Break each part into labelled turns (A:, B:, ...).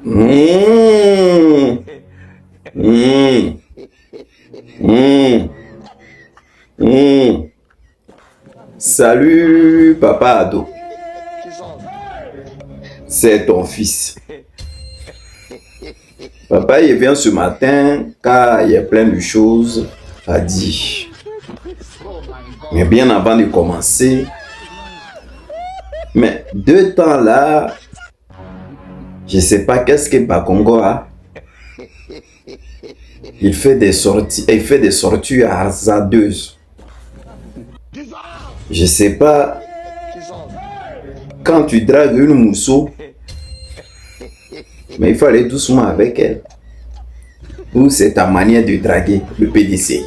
A: Mmh. Mmh. Mmh. Mmh. Salut, papa ado. C'est ton fils. Papa, il vient ce matin car il y a plein de choses à dire. Mais bien avant de commencer, mais deux temps là, je sais pas qu'est-ce que Bakongo a. Il fait des sorties hasardeuses. Je sais pas, quand tu dragues une mousseau, mais il faut aller doucement avec elle. Ou c'est ta manière de draguer le PDC.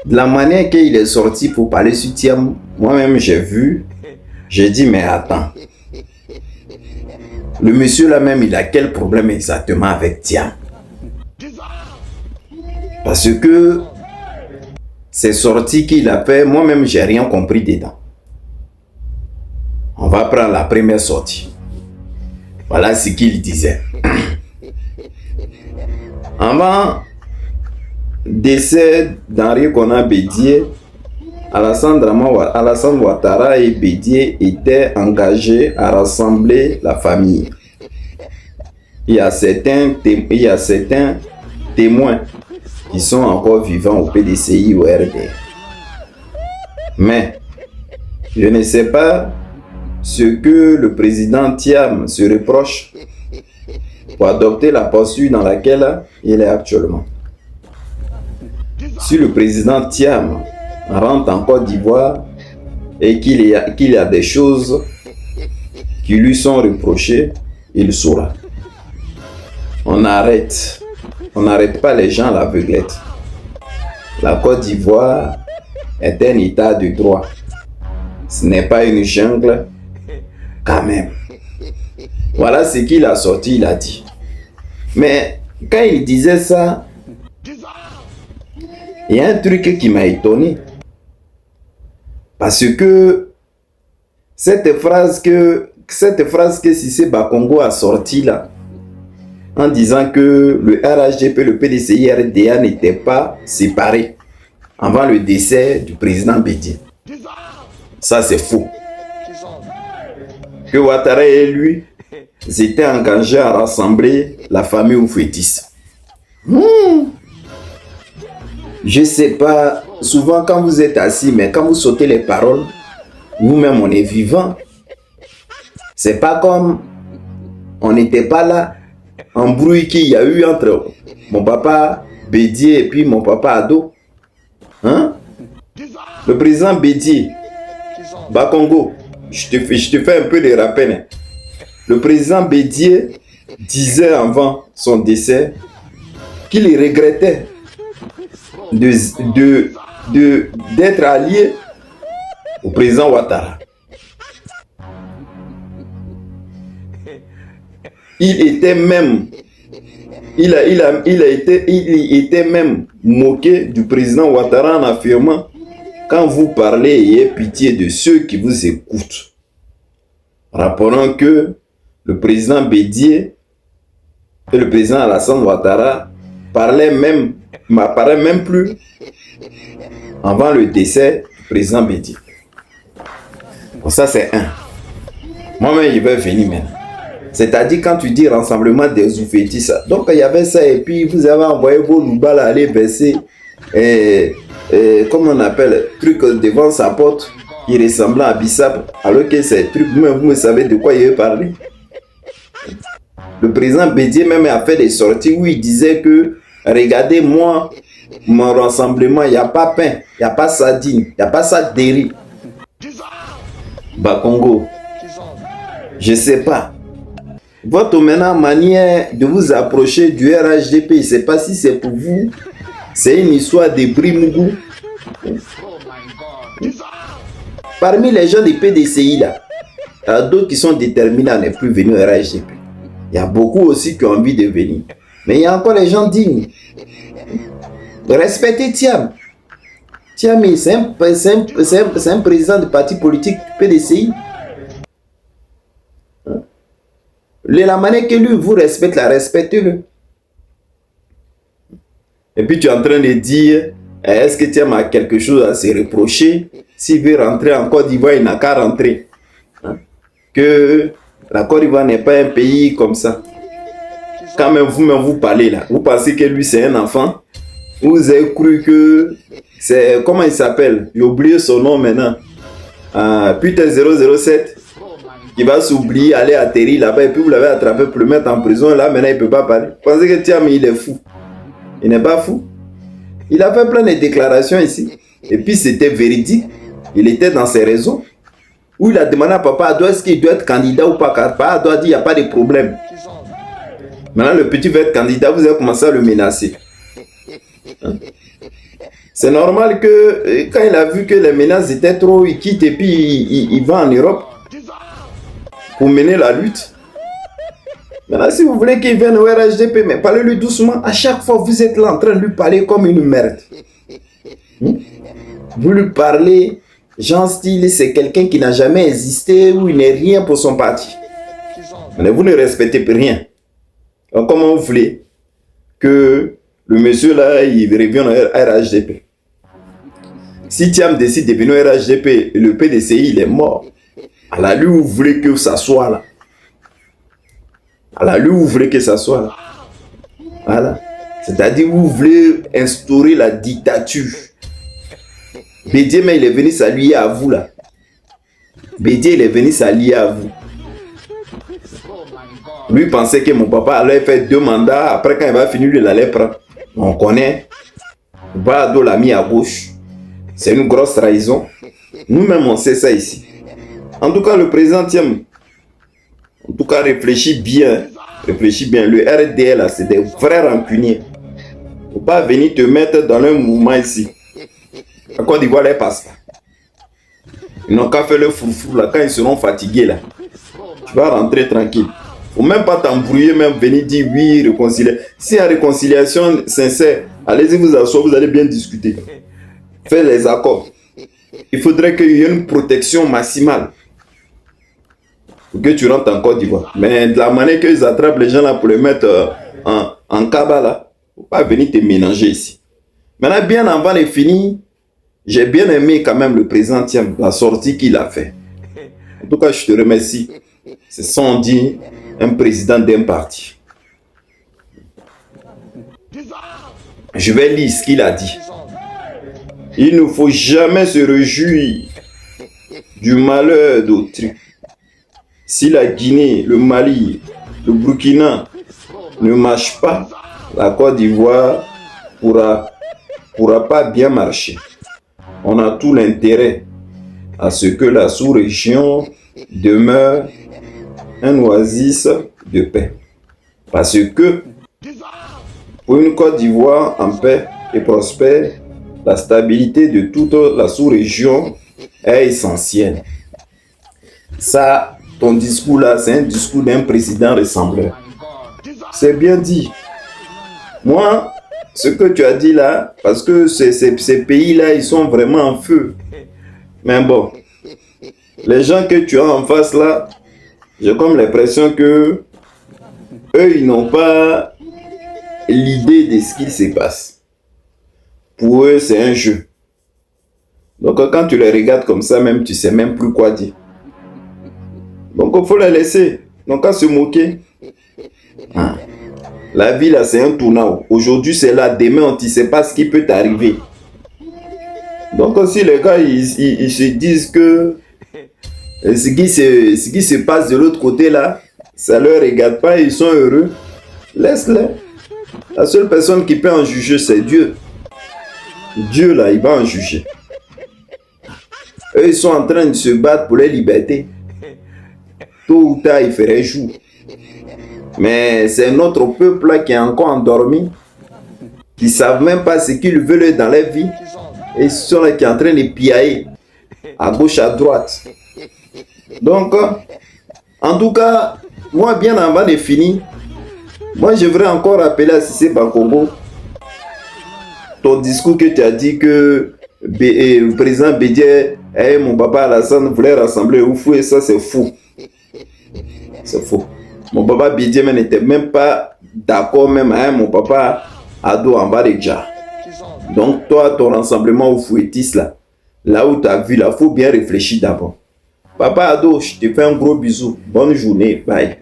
A: De la manière qu'il est sorti pour parler sur Thiam, moi-même j'ai vu, j'ai dit mais attends. Le monsieur là même, il a quel problème exactement avec Thiam? Parce que ces sorties qu'il a fait, moi-même j'ai rien compris dedans. On va prendre la première sortie. Voilà ce qu'il disait. Avant décès d'Henri Konan Bédié, Alassane Ouattara et Bédié étaient engagés à rassembler la famille. Il y a certains témoins qui sont encore vivants au PDCI ou au RDR. Mais je ne sais pas ce que le président Thiam se reproche pour adopter la posture dans laquelle il est actuellement. Si le président Thiam rentre en Côte d'Ivoire et qu'il y a des choses qui lui sont reprochées, il saura. On n'arrête pas les gens à l'aveuglette. La Côte d'Ivoire est un état de droit. Ce n'est pas une jungle quand même. Voilà ce qu'il a sorti, il a dit. Mais quand il disait ça, il y a un truc qui m'a étonné. Parce que cette phrase que Cissé Bakongo a sortie là, en disant que le RHDP et le PDCI RDA n'étaient pas séparés avant le décès du président Bédié. Ça c'est faux. Que Ouattara et lui s'étaient engagés à rassembler la famille Oufouettis. Je sais pas, souvent quand vous êtes assis, mais quand vous sautez les paroles, nous-mêmes on est vivants. C'est pas comme on n'était pas là, en bruit qu'il y a eu entre mon papa Bédié et puis mon papa Ado. Hein? Le président Bédié, Bakongo, je te fais un peu de rappel. Le président Bédié disait avant son décès qu'il regrettait d'être allié au président Ouattara. Il était même moqué du président Ouattara en affirmant: quand vous parlez, ayez pitié de ceux qui vous écoutent. Rappelons que le président Bédié et le président Alassane Ouattara m'apparaît même plus avant le décès du président Bédié. Bon, ça c'est un. Moi-même, il va venir maintenant. C'est-à-dire quand tu dis rassemblement des Oufouettis, donc il y avait ça et puis vous avez envoyé vos loubals aller verser, comment on appelle, truc devant sa porte qui ressemblant à Bissap, alors que ces trucs, vous me savez de quoi il veut parler. Le président Bédié même a fait des sorties où il disait que regardez moi, mon rassemblement, il n'y a pas pain, il n'y a pas sardine, il n'y a pas sac de riz. Bakongo, je sais pas. Votre maintenant manière de vous approcher du RHDP, je ne sais pas si c'est pour vous, c'est une histoire de Brimougou. Parmi les gens du PDCI là, il y a d'autres qui sont déterminés à ne plus venir au RHDP. Il y a beaucoup aussi qui ont envie de venir. Mais il y a encore les gens dignes. Respectez Thiam. Thiam, c'est un président du parti politique PDCI. La manière que lui vous respecte, la respectez-le. Et puis tu es en train de dire, est-ce que Thiam a quelque chose à se reprocher? S'il veut rentrer en Côte d'Ivoire, il n'a qu'à rentrer. Hein? Que la Côte d'Ivoire n'est pas un pays comme ça. Quand même vous parlez là, vous pensez que lui c'est un enfant. Vous avez cru que c'est, comment il s'appelle? J'ai oublié son nom maintenant. Putain 007 qui va s'oublier, aller atterrir là-bas et puis vous l'avez attrapé pour le mettre en prison. Là maintenant il ne peut pas parler. Vous pensez que Thiam il est fou? Il n'est pas fou. Il a fait plein de déclarations ici. Et puis c'était véridique. Il était dans ses raisons. Où il a demandé à papa, est-ce qu'il doit être candidat ou pas? Car papa doit dire, il n'y a pas de problème. Maintenant, le petit veut être candidat, vous avez commencé à le menacer. Hein? C'est normal que quand il a vu que les menaces étaient trop, il quitte et puis il va en Europe pour mener la lutte. Maintenant, si vous voulez qu'il vienne au RHDP, mais parlez-lui doucement. À chaque fois, vous êtes là en train de lui parler comme une merde. Vous lui parlez, genre style, c'est quelqu'un qui n'a jamais existé ou il n'est rien pour son parti. Mais vous ne respectez rien. Alors, comment vous voulez que le monsieur là, il revienne au RHDP? Si Thiam décide de venir au RHDP et le PDCI, il est mort. Alors, lui, vous voulez que ça soit là. Alors, lui, vous voulez que ça soit là. Voilà. C'est-à-dire, vous voulez instaurer la dictature. Bédié, mais il est venu s'allier à vous, là. Bédié, il est venu s'allier à vous. Lui pensait que mon papa allait faire 2 mandats. Après, quand il va finir, il allait prendre. On connaît. Bado l'a mis à gauche. C'est une grosse trahison. Nous-mêmes, on sait ça ici. En tout cas, le président Thiam, en tout cas, réfléchis bien. Réfléchis bien. Le RDL, là, c'est des vrais rancuniers. Il ne faut pas venir te mettre dans un mouvement ici. La Côte d'Ivoire les passe. Ils n'ont qu'à faire le foufou là. Quand ils seront fatigués là, tu vas rentrer tranquille. Il ne faut même pas t'embrouiller, même venir dire oui, réconcilier. Si il y a réconciliation sincère, allez-y vous asseoir, vous allez bien discuter. Faites les accords. Il faudrait qu'il y ait une protection maximale pour que tu rentres en Côte d'Ivoire. Mais de la manière qu'ils attrapent les gens là pour les mettre en cabale là, il ne faut pas venir te mélanger ici. Maintenant, bien avant de finir, j'ai bien aimé quand même le président Thiam, la sortie qu'il a fait. En tout cas, je te remercie. C'est sans dire un président d'un parti. Je vais lire ce qu'il a dit. Il ne faut jamais se réjouir du malheur d'autrui. Si la Guinée, le Mali, le Burkina ne marchent pas, la Côte d'Ivoire pourra pas bien marcher. On a tout l'intérêt à ce que la sous-région demeure un oasis de paix. Parce que pour une Côte d'Ivoire en paix et prospère, la stabilité de toute la sous-région est essentielle. Ça, ton discours là, c'est un discours d'un président ressembleur. C'est bien dit. Moi, ce que tu as dit là, parce que ces pays-là, ils sont vraiment en feu. Mais bon, les gens que tu as en face là, j'ai comme l'impression que eux, ils n'ont pas l'idée de ce qui se passe. Pour eux, c'est un jeu. Donc quand tu les regardes comme ça, même tu sais même plus quoi dire. Donc il faut les laisser. Donc à se moquer. La vie là, c'est un tournant. Aujourd'hui c'est là, demain on ne sait pas ce qui peut t'arriver. Donc si les gars ils se disent que ce qui se passe de l'autre côté là, ça ne leur regarde pas, ils sont heureux, laisse-les. La seule personne qui peut en juger, c'est Dieu. Dieu là, il va en juger. Eux, ils sont en train de se battre pour les libertés. Tôt ou tard, il ferait jour. Mais c'est notre peuple là qui est encore endormi, qui ne savent même pas ce qu'ils veulent dans leur vie. Et ils sont là qui sont en train de piailler à gauche, à droite. Donc, en tout cas, moi, bien avant de finir, moi, je voudrais encore rappeler à Cissé Bangogo ton discours que tu as dit que le président Bédié et mon papa Alassane voulaient rassembler Oufou, et ça, c'est faux. C'est faux. Mon papa Bédié n'était même pas d'accord même avec mon papa Ado en bas déjà. Donc toi, ton rassemblement au Fouettis là où tu as vu, là, faut bien réfléchir d'abord. Papa Ado, je te fais un gros bisou. Bonne journée. Bye.